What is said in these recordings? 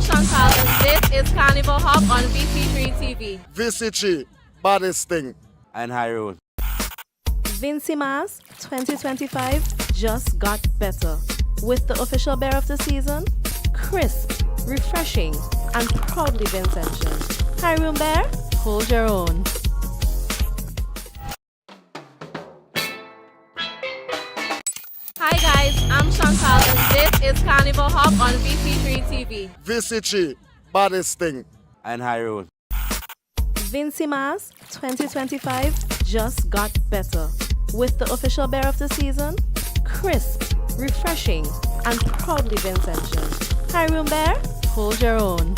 Chantal and this is Carnival Hop on VC3 TV. VC3, baddest thing. And High Road. Vincy Mas 2025 just got better with the official bear of the season, crisp, refreshing, and proudly Vincentian. High Room Bear, hold your own. Hi guys, I'm Chantal and this is Carnival Hop on VC3 TV. VC3, baddest thing. And High Road. Vincy Mas 2025 just got better with the official bear of the season, crisp, refreshing, and proudly Vincentian. High Room Bear, hold your own.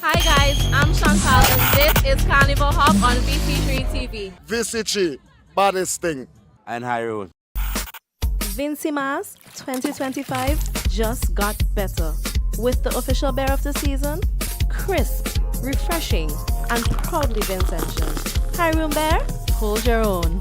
Hi guys, I'm Chantal and this is Carnival Hop on VC3 TV. VC3, baddest thing. And High Road. Vincy Mas 2025 just got better with the official bear of the season, crisp, refreshing, and proudly Vincentian. High Room Bear, hold your own.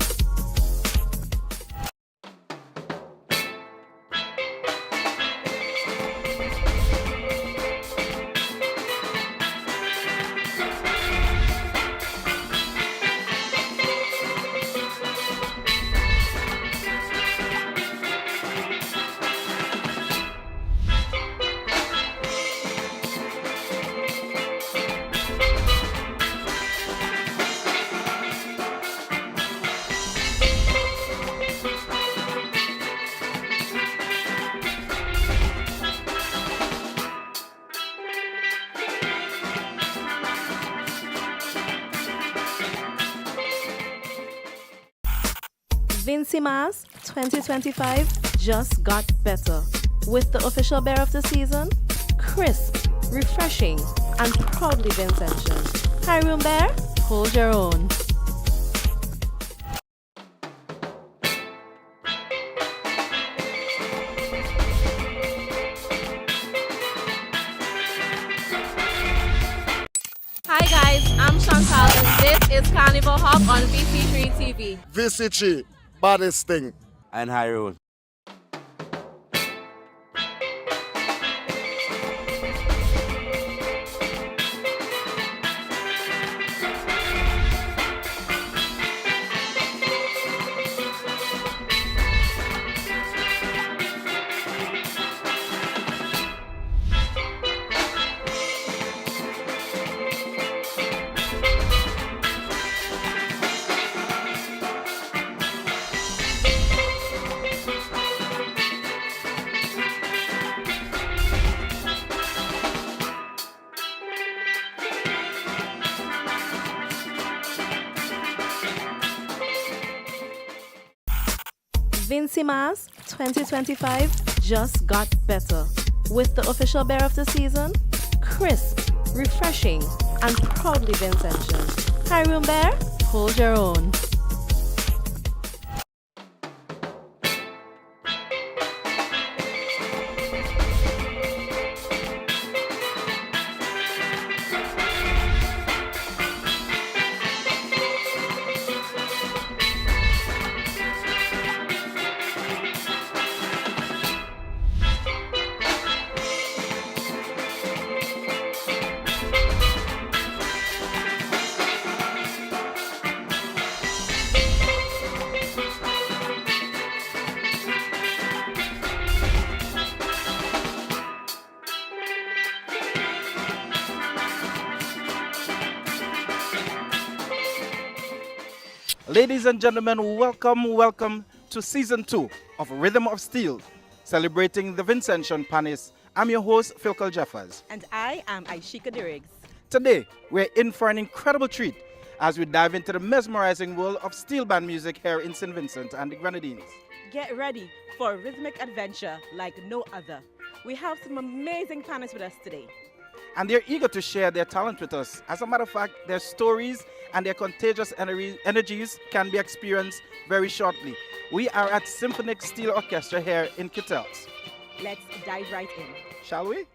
Vincy Mas 2025 just got better with the official bear of the season, crisp, refreshing, and proudly Vincentian. High Room Bear, hold your own. Hi guys, I'm Chantal and this is Carnival Hop on VC3 TV. VC3, baddest thing. And High Road. Vincy Mas 2025 just got better with the official bear of the season, crisp, refreshing, and proudly Vincentian. High Room Bear, hold your own. Ladies and gentlemen, welcome to Season 2 of Rhythm of Steel, celebrating the Vincentian Panis. I'm your host, Philkel Jeffers. And I am Aishika Diriggs. Today, we're in for an incredible treat as we dive into the mesmerizing world of steel band music here in St. Vincent and the Grenadines. Get ready for a rhythmic adventure like no other. We have some amazing panelists with us today. And they're eager to share their talent with us. As a matter of fact, their stories and their contagious energies can be experienced very shortly. We are at Symphonix Steel Orchestra here in Kittels. Let's dive right in. Shall we?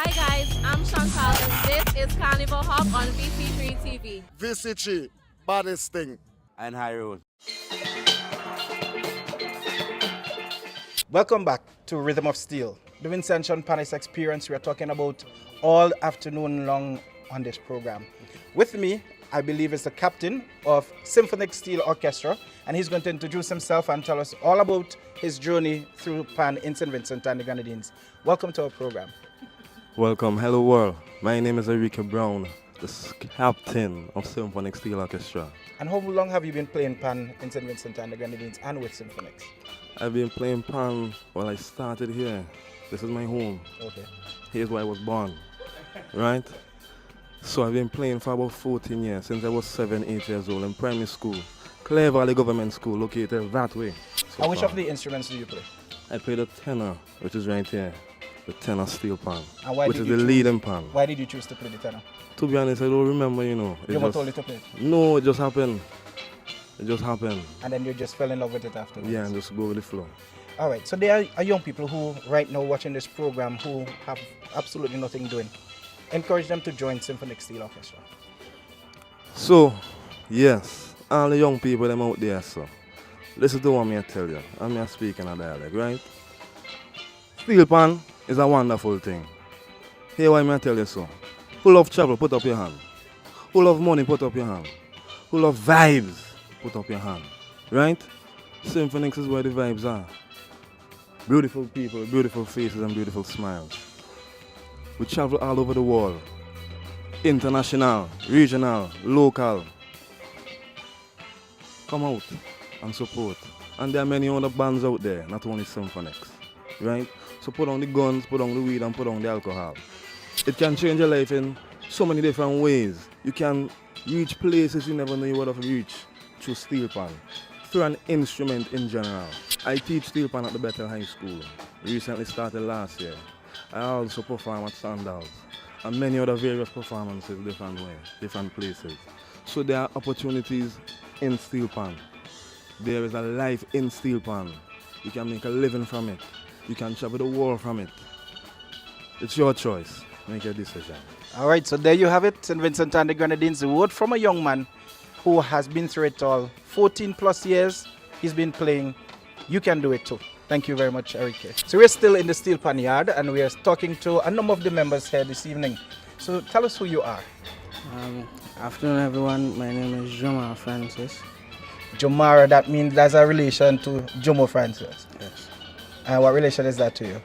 Hi guys, I'm Chantal and this is Carnival Hop on VC3 TV. VCG, baddest thing. And High Rose. Welcome back to Rhythm of Steel, the Vincentian Panis experience we are talking about all afternoon long on this program. With me, I believe, is the captain of Symphonix Steel Orchestra, and he's going to introduce himself and tell us all about his journey through pan in St. Vincent and the Grenadines. Welcome to our program. Welcome, hello world. My name is Enrique Brown, the captain of Symphonix Steel Orchestra. And how long have you been playing pan in St. Vincent and the Grenadines and with Symphonix? I've been playing pan while I started here. This is my home. Okay. Here's where I was born, right? So I've been playing for about 14 years, since I was 7, 8 years old in primary school. Clare Valley Government School, located that way. And which of the instruments do you play? I play the tenor, which is right here. The tenor steel pan, And why which did is you the choose- leading pan. Why did you choose to play the tenor? To be honest, I don't remember, you know. You were told you to play it, No, it just happened. It just happened. and then you just fell in love with it afterwards. Yeah, and just go with the flow. All right, so there are young people who right now watching this program who have absolutely nothing doing. Encourage them to join Symphonix Steel Orchestra. So, yes, all the young people them out there, so listen to what me I tell you. I'm here speaking a dialect, right? Steel pan is a wonderful thing. Hear why me I tell you so. Who love travel, put up your hand. Who love money, put up your hand. Who love vibes, put up your hand. Right? Symphonix is where the vibes are. Beautiful people, beautiful faces and beautiful smiles. We travel all over the world. International, regional, local. Come out and support. And there are many other bands out there, not only Symphonix. Right? So put on the guns, put on the weed and put on the alcohol. It can change your life in so many different ways. You can reach places you never knew you would have reached through steel pan, through an instrument in general. I teach steel pan at the Bethel High School. Recently started last year. I also perform at Sandals and many other various performances different ways, different places. So there are opportunities in steel pan. There is a life in steel pan. You can make a living from it. You can travel the world from it. It's your choice. Make your decision. All right, so there you have it, St. Vincent and the Grenadines. A word from a young man who has been through it all. 14 plus years he's been playing. You can do it too. Thank you very much, Eric. So we're still in the steel pan yard and we are talking to a number of the members here this evening. So tell us who you are. Afternoon, everyone. My name is Joma Francis. Jomara, that means there's a relation to Jomo Francis. Yes. And what relation is that to you?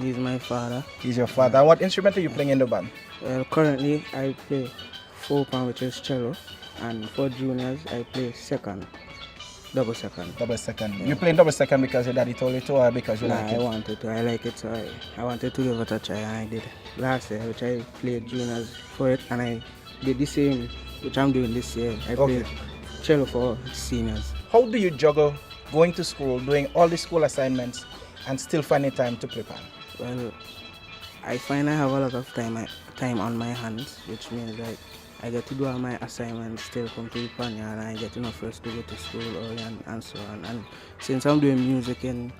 He's my father. He's your father. And what instrument are you playing in the band? Well, currently I play folk pan, which is cello, and for juniors I play second, double second. Double second. You playing double second because your daddy told you to or because you Nah, like I it? wanted to. I like it, so I wanted to give it a try, and I did. Last year, which I played juniors for it, and I did the same, which I'm doing this year. I played cello for seniors. How do you juggle going to school, doing all the school assignments, and still finding time to play pan? Well, I find I have a lot of time on my hands, which means that I get to do all my assignments, still come to the pan yard, and I get enough rest to go to school early and so on. And since I'm doing music in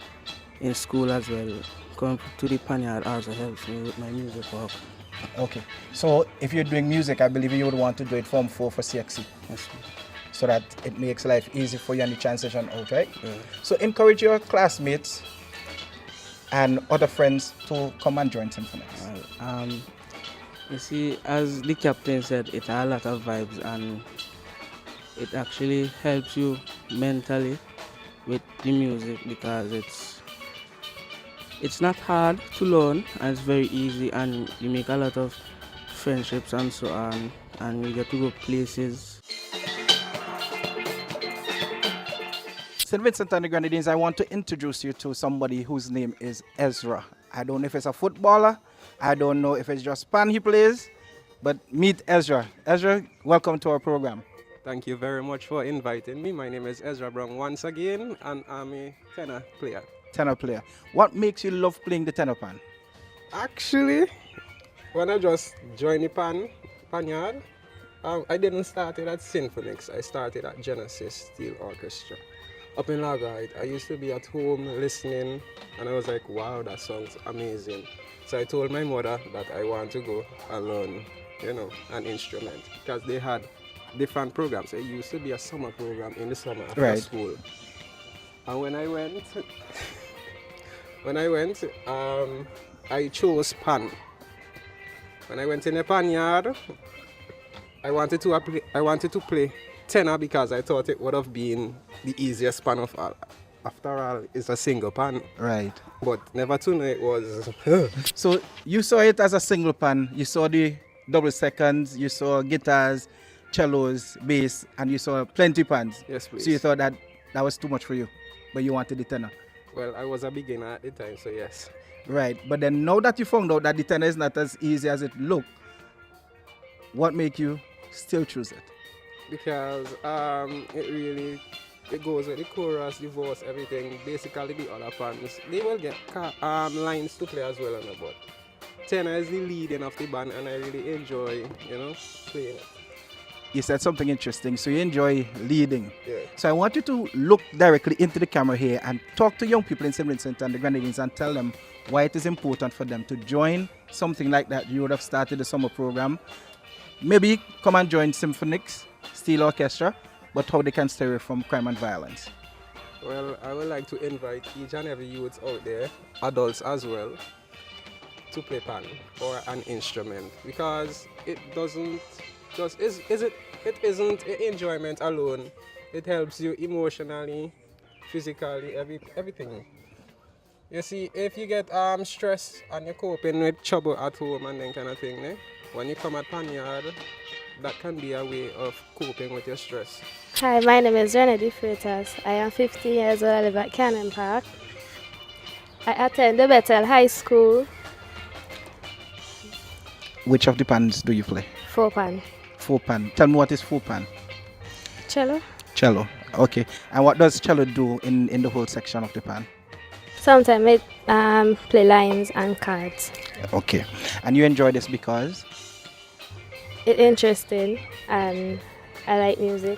school as well, coming to the pan yard also helps me with my music work. Okay. So if you're doing music, I believe you would want to do it Form 4 for CXC, Yes. so that it makes life easy for you and the transition out, right? Yeah. So encourage your classmates and other friends to come and join Symphonix. You see, as the captain said, it has a lot of vibes, and it actually helps you mentally with the music because it's not hard to learn, and it's very easy, and you make a lot of friendships and so on, and you get to go places. St. Vincent and the Grenadines, I want to introduce you to somebody whose name is Ezra. I don't know if it's a footballer. I don't know if it's just pan he plays, but meet Ezra. Ezra, welcome to our program. Thank you very much for inviting me. My name is Ezra Brown once again, and I'm a tenor player. Tenor player. What makes you love playing the tenor pan? Actually, when I just joined the pan yard, I didn't start it at Symphonix. I started at Genesis Steel Orchestra. up in Lagos, I used to be at home listening, and I was like, wow, that song's amazing. So I told my mother that I want to go and learn, an instrument, because they had different programs. It used to be a summer program in the summer after school. And when I went, I chose pan. When I went in the pan yard, I wanted to play tenor because I thought it would have been the easiest pan of all. After all, it's a single pan. Right. But never to know it was. So you saw it as a single pan. You saw the double seconds. You saw guitars, cellos, bass, and you saw plenty pans. Yes, please. So you thought that was too much for you, but you wanted the tenor. Well, I was a beginner at the time, so yes. Right. But then now that you found out that the tenor is not as easy as it looked, what make you still choose it? Because it goes with the chorus, the verse, everything. Basically, the other pans, they will get lines to play as well, but tenor is the leading of the band, and I really enjoy, playing it. You said something interesting. So you enjoy leading. Yeah. So I want you to look directly into the camera here and talk to young people in St. Vincent and the Grenadines and tell them why it is important for them to join something like that. You would have started the summer program. Maybe come and join Symphonix Steel Orchestra, but how they can stay away from crime and violence. Well, I would like to invite each and every youth out there, adults as well, to play pan or an instrument, because it doesn't just it isn't enjoyment alone. It helps you emotionally, physically, everything. You see, if you get stress and you're coping with trouble at home and then kind of thing, when you come at Panyard, that can be a way of coping with your stress. Hi, my name is Renedy Freitas. I am 15 years old. I live at Cannon Park. I attend the Bethel High School. Which of the pans do you play? 4-pan. 4-pan. Tell me what is 4-pan. Cello. Cello. Okay. And what does cello do in the whole section of the pan? Sometimes I play lines and cards. Okay. And you enjoy this because? It's interesting and I like music.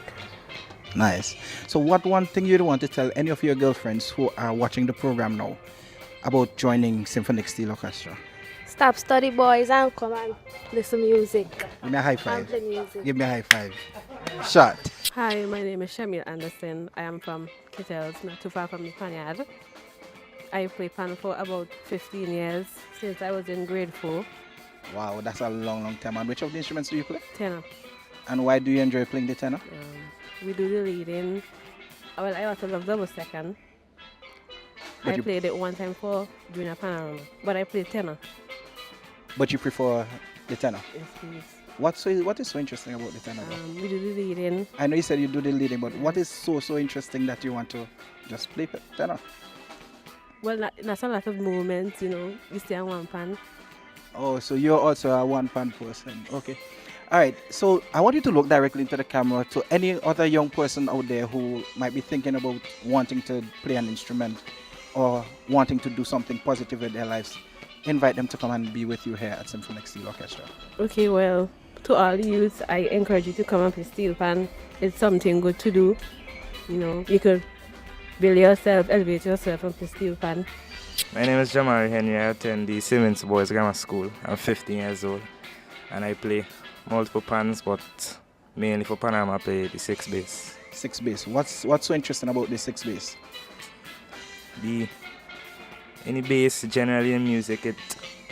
Nice. So what one thing you'd want to tell any of your girlfriends who are watching the program now about joining Symphonix Steel Orchestra? Stop study, boys, and come and listen music. Give me a high five. And play music. Give me a high five. Shot. Hi, my name is Shamil Anderson. I am from Kittels, not too far from the Panyard. I play pan for about 15 years, since I was in grade 4. Wow, that's a long, long time. And which of the instruments do you play? Tenor. And why do you enjoy playing the tenor? We do the leading. Well, I also love double second. I played it one time for doing a panorama, but I played tenor. But you prefer the tenor? Yes, please. What is so interesting about the tenor? We do the leading. I know you said you do the leading, but what is so interesting that you want to just play tenor? Well, that's a lot of movements, you stay on one pan. Oh, so you're also a one-pan person. Okay. All right. So I want you to look directly into the camera to any other young person out there who might be thinking about wanting to play an instrument or wanting to do something positive in their lives. Invite them to come and be with you here at Symphonix Steel Orchestra. Okay, well, to all the youth, I encourage you to come and play steel pan. It's something good to do. You could build yourself, elevate yourself and play steel pan. My name is Jamari Henry. I attend the Simmons Boys Grammar School. I'm 15 years old and I play multiple pans, but mainly for Panama I play the 6 bass. 6 bass. What's so interesting about the 6 bass? Any bass generally in music, it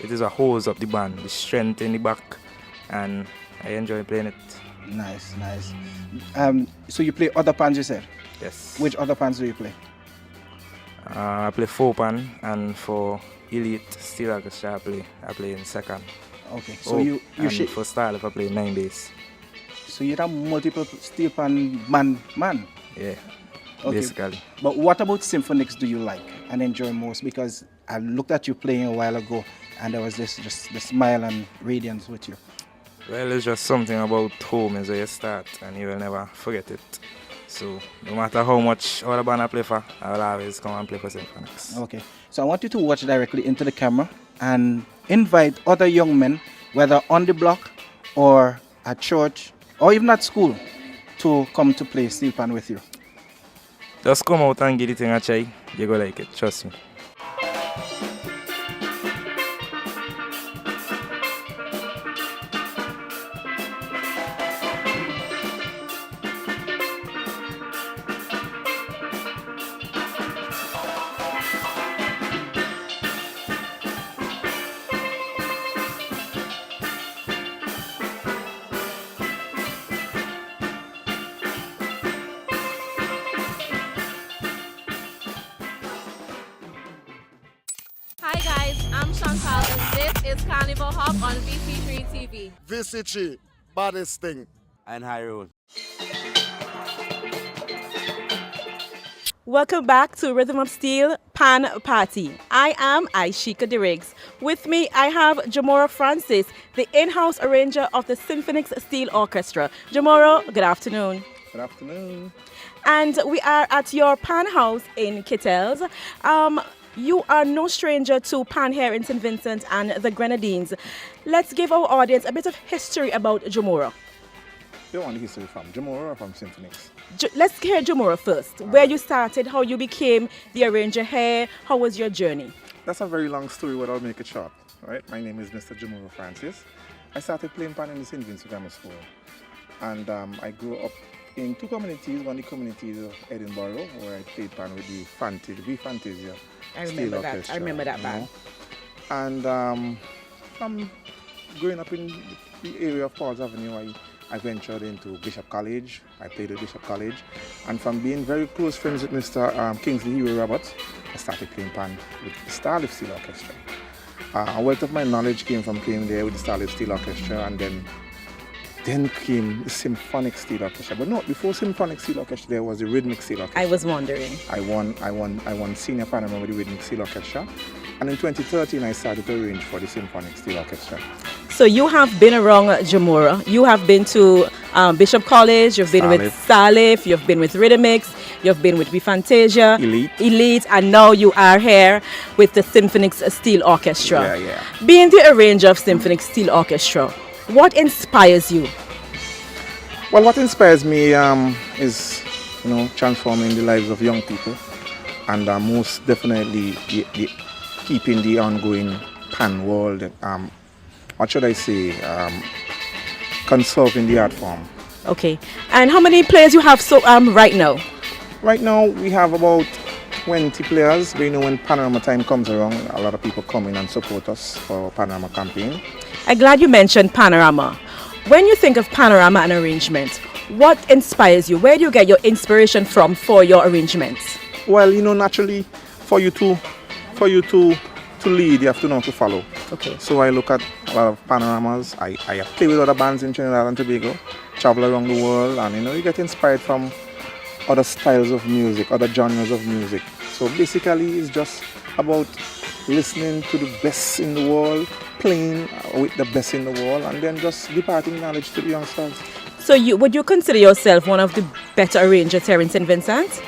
is a hose up the band, the strength in the back, and I enjoy playing it. Nice. So you play other pans, you said? Yes. Which other pans do you play? I play 4-pan, and for Elite Steel Orchestra I play in second. Okay. So for style I play 9 bass. So you're a multiple steel pan man? Yeah. Okay. Basically. But what about Symphonix do you like and enjoy most? Because I looked at you playing a while ago and there was this the smile and radiance with you. Well, it's just something about home is where you start and you will never forget it. So no matter how much other band I play for, I will always come and play for Symphonix. Okay. So I want you to watch directly into the camera and invite other young men, whether on the block or at church or even at school, to come to play steel pan with you. Just come out and give the thing a try. You go like it, trust me. Hi guys, I'm Chantal and this is Carnival Hop on VC3 TV. VCG, baddest thing. And high road. Welcome back to Rhythm of Steel Pan Party. I am Aishika Diriggs. With me, I have Jamora Francis, the in-house arranger of the Symphonix Steel Orchestra. Jamora, good afternoon. Good afternoon. And we are at your Pan House in Kittels. You are no stranger to Pan here in St. Vincent and the Grenadines. Let's give our audience a bit of history about Jamora. You want the history from Jamora or from Symphonix? Let's hear Jamora first. Where you started, how you became the arranger here, how was your journey? That's a very long story, but I'll make it short. Right? My name is Mr. Jamora Francis. I started playing pan in the St. Vincent Grammar School. And I grew up in two communities. One, the community of Edinburgh, where I played pan with the Fantasia. I remember that. I remember that band. And from growing up in the area of Paul's Avenue, I ventured into Bishop College. I played at Bishop College. And from being very close friends with Mr. Kingsley Huey Roberts, I started playing pan with the Starlift Steel Orchestra. A wealth of my knowledge came from playing there with the Starlift Steel Orchestra, and then came the Symphonix Steel Orchestra. But no, before Symphonix Steel Orchestra, there was the Rhythmic Steel Orchestra. I was wondering. I won Senior Panama with the Rhythmic Steel Orchestra. And in 2013, I started to arrange for the Symphonix Steel Orchestra. So you have been around Jamora. You have been to Bishop College, you've been with Starlift, you've been with Rhythmix, you've been with Fantasia, Elite, and now you are here with the Symphonix Steel Orchestra. Yeah. Being the arranger of Symphonix Steel Orchestra, what inspires you? Well, what inspires me is, transforming the lives of young people, and most definitely keeping the ongoing pan world. What should I say? Conserving the art form. Okay. And how many players you have right now? Right now we have about 20 players. But when Panorama time comes around, a lot of people come in and support us for Panorama campaign. I'm glad you mentioned Panorama. When you think of Panorama and arrangement, what inspires you? Where do you get your inspiration from for your arrangements? Well, naturally, for you to lead, you have to know to follow. Okay. So I look at a lot of panoramas. I play with other bands in Trinidad and Tobago, travel around the world, and you get inspired from other styles of music, other genres of music. So basically, it's just about listening to the best in the world, playing with the best in the world, and then just departing knowledge to the youngsters. So would you consider yourself one of the better arrangers here in St. Vincent?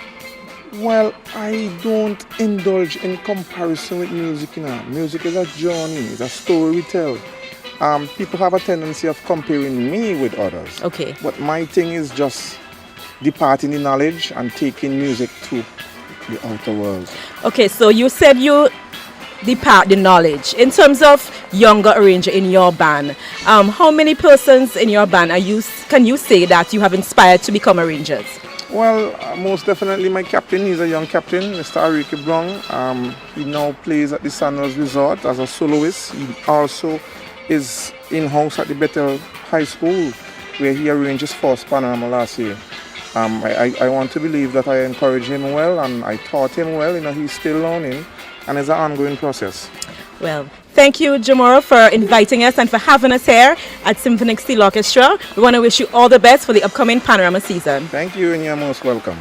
Well, I don't indulge in comparison with music. Music is a journey, it's a story we tell. People have a tendency of comparing me with others. Okay. But my thing is just departing the knowledge and taking music to the outer world. Okay, so you said you depart the knowledge. In terms of younger arranger in your band, how many persons in your band can you say that you have inspired to become arrangers? Well, most definitely my captain. He's a young captain, Mr. Ariki Brown. He now plays at the Sandals Resort as a soloist. He also is in-house at the Bethel High School, where he arranged his first Panorama last year. I want to believe that I encouraged him well and I taught him well. He's still learning, and it's an ongoing process. Well, thank you, Jamora, for inviting us and for having us here at Symphonix Steel Orchestra. We want to wish you all the best for the upcoming Panorama season. Thank you, and you're most welcome.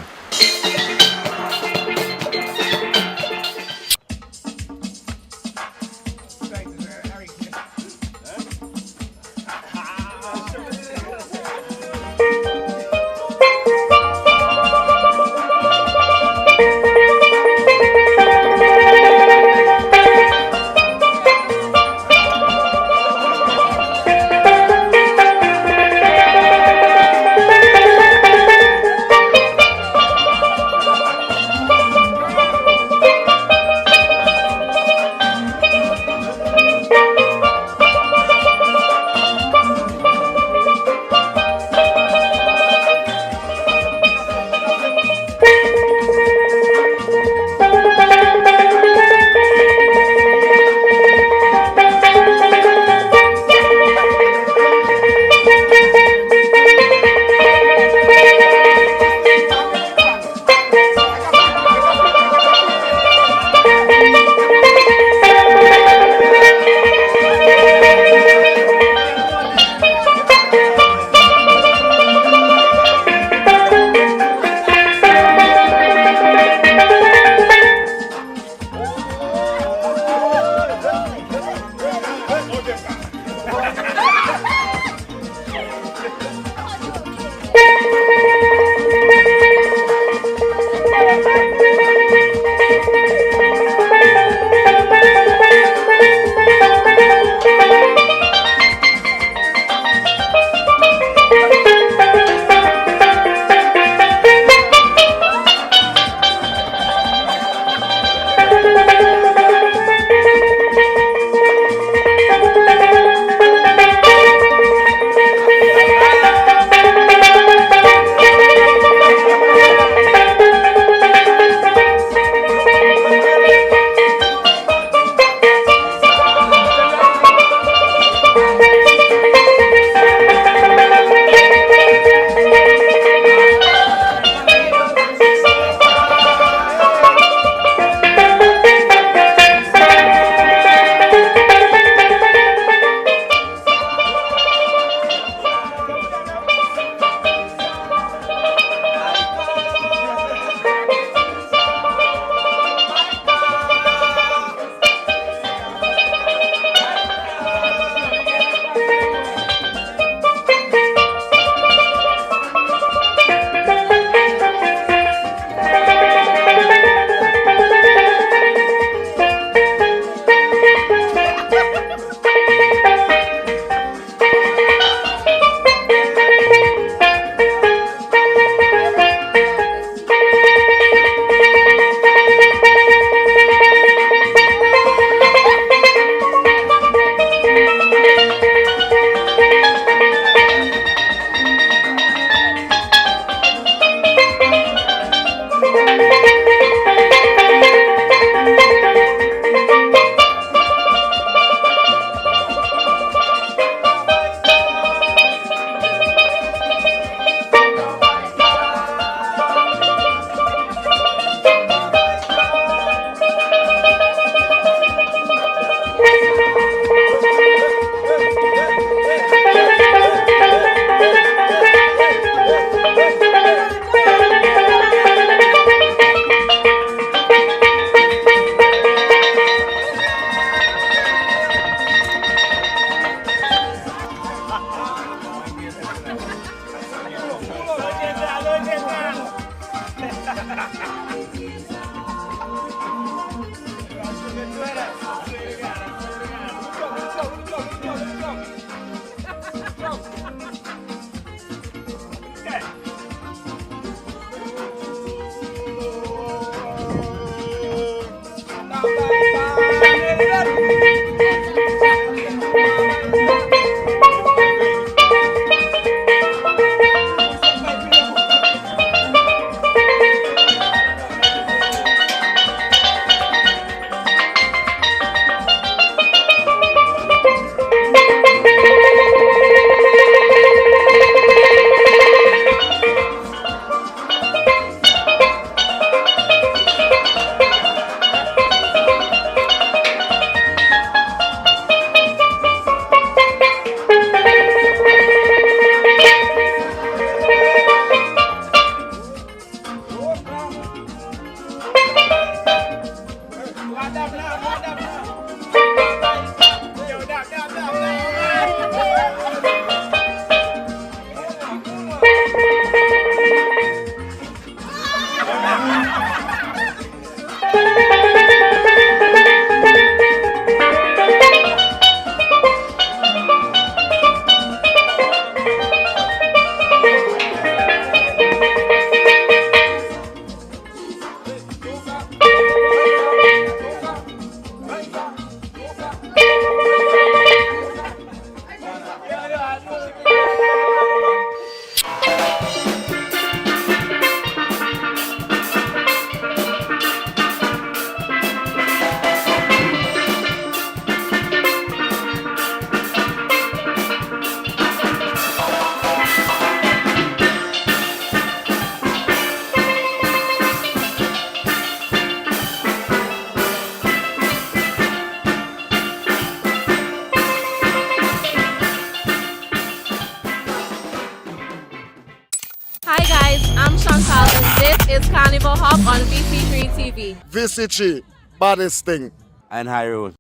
Carnival Hop on VC3 TV. VCG, baddest thing. And High Road.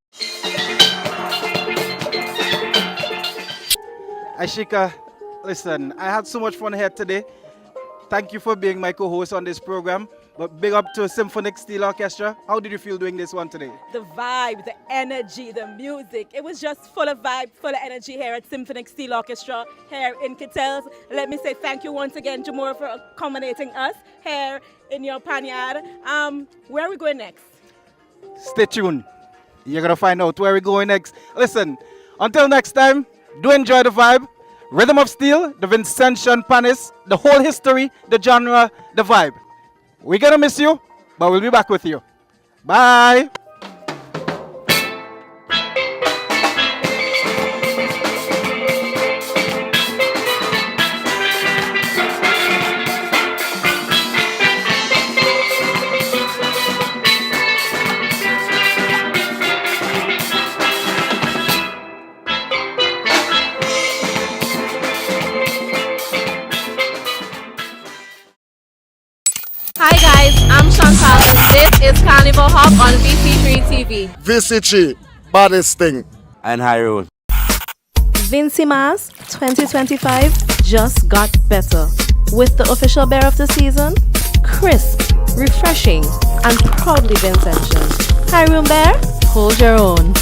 Ashika, listen, I had so much fun here today. Thank you for being my co-host on this program. But big up to Symphonix Steel Orchestra. How did you feel doing this one today? The vibe, the energy, the music. It was just full of vibe, full of energy here at Symphonix Steel Orchestra here in Kittels. Let me say thank you once again, Jamora, for accommodating us here in your panyard. Where are we going next? Stay tuned. You're going to find out where we're going next. Listen, until next time, do enjoy the vibe. Rhythm of Steel, the Vincentian Panis, the whole history, the genre, the vibe. We're going to miss you, but we'll be back with you. Bye. Hi guys, I'm Chantal and this is Carnival Hop on VC3 TV. VCG, baddest thing. And High Road. Vincimas 2025 just got better with the official bear of the season, crisp, refreshing, and proudly Vincentian. Hi Room Bear, hold your own.